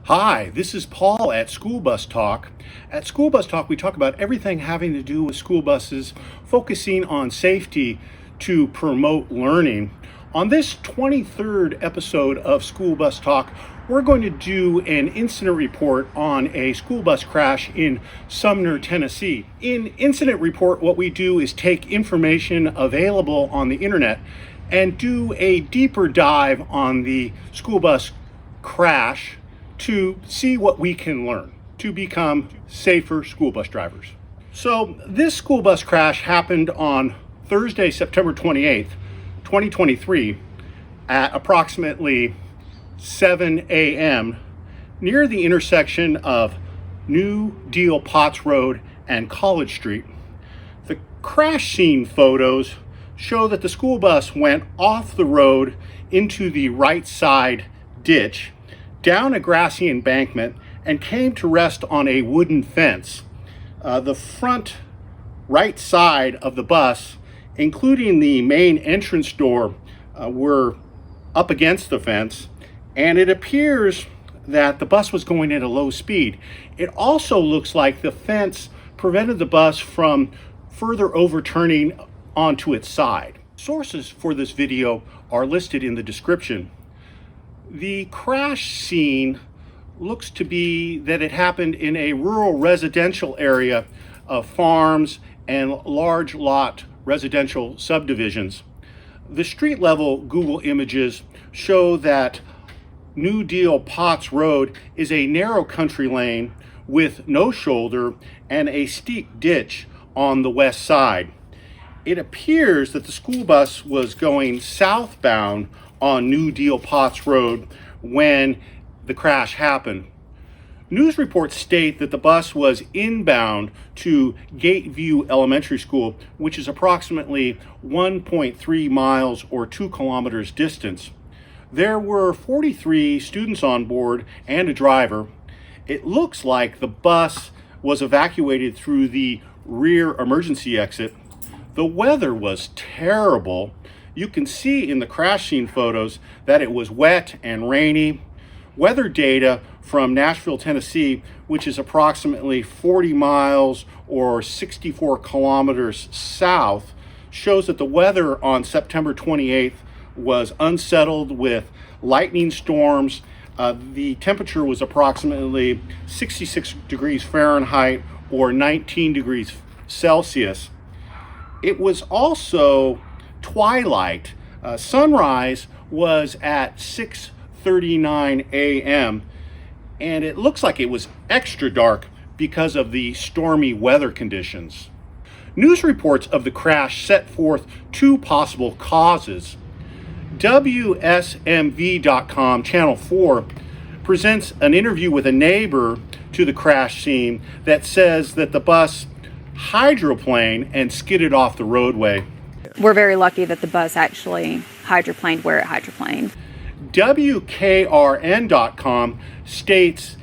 Hi, this is Paul at School Bus Talk. At School Bus Talk, we talk about everything having to do with school buses, focusing on safety to promote learning. On this 23rd episode of School Bus Talk, we're going to do an incident report on a school bus crash in Sumner, Tennessee. In Incident Report, what we do is take information available on the internet and do a deeper dive on the school bus crash to see what we can learn to become safer school bus drivers. So this school bus crash happened on Thursday, September 28th, 2023 at approximately 7 a.m. near the intersection of New Deal Potts Road and College Street. The crash scene photos show that the school bus went off the road into the right side ditch, down a grassy embankment, and came to rest on a wooden fence. The front right side of the bus, including the main entrance door, were up against the fence, and it appears that the bus was going at a low speed. It also looks like the fence prevented the bus from further overturning onto its side. Sources for this video are listed in the description. The crash scene looks to be that it happened in a rural residential area of farms and large lot residential subdivisions. The street level Google images show that New Deal Potts Road is a narrow country lane with no shoulder and a steep ditch on the west side. It appears that the school bus was going southbound on New Deal Potts Road when the crash happened. News reports state that the bus was inbound to Gateview Elementary School, which is approximately 1.3 miles or 2 kilometers distance. There were 43 students on board and a driver. It looks like the bus was evacuated through the rear emergency exit. The weather was terrible. You can see in the crash scene photos that it was wet and rainy. Weather data from Nashville, Tennessee, which is approximately 40 miles or 64 kilometers south, shows that the weather on September 28th was unsettled with lightning storms. The temperature was approximately 66 degrees Fahrenheit or 19 degrees Celsius. It was also twilight. Sunrise was at 6:39 a.m. and it looks like it was extra dark because of the stormy weather conditions. News reports of the crash set forth two possible causes. WSMV.com Channel 4 presents an interview with a neighbor to the crash scene that says that the bus hydroplaned and skidded off the roadway. We're very lucky that the bus actually hydroplaned where it hydroplaned. WKRN.com states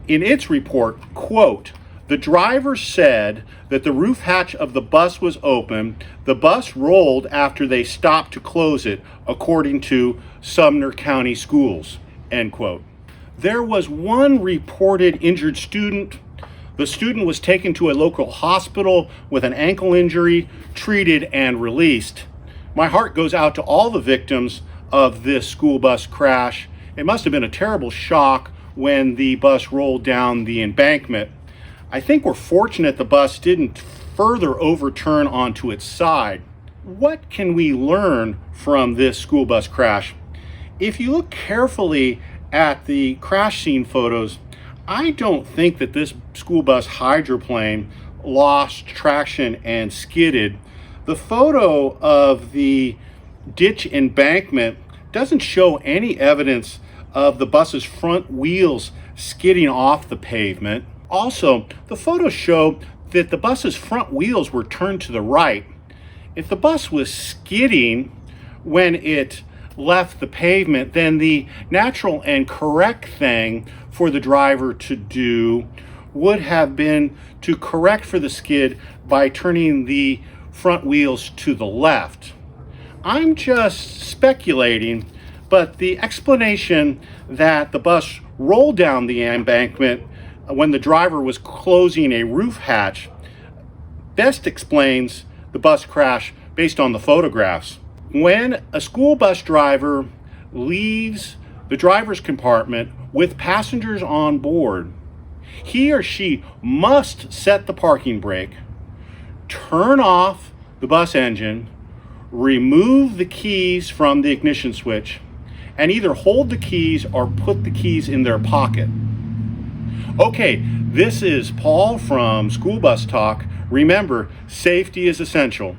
in its report, quote, "The driver said that the roof hatch of the bus was open. The bus rolled after they stopped to close it, according to Sumner County Schools," end quote. There was one reported injured student. The student was taken to a local hospital with an ankle injury, treated and released. My heart goes out to all the victims of this school bus crash. It must have been a terrible shock when the bus rolled down the embankment. I think we're fortunate the bus didn't further overturn onto its side. What can we learn from this school bus crash? If you look carefully at the crash scene photos, I don't think that this school bus hydroplaned, lost traction and skidded. The photo of the ditch embankment doesn't show any evidence of the bus's front wheels skidding off the pavement. Also, the photos show that the bus's front wheels were turned to the right. If the bus was skidding when it left the pavement, then the natural and correct thing for the driver to do would have been to correct for the skid by turning the front wheels to the left. I'm just speculating, but the explanation that the bus rolled down the embankment when the driver was closing a roof hatch best explains the bus crash based on the photographs. When a school bus driver leaves the driver's compartment with passengers on board, he or she must set the parking brake, turn off the bus engine, remove the keys from the ignition switch, and either hold the keys or put the keys in their pocket. Okay, this is Paul from School Bus Talk. Remember, safety is essential.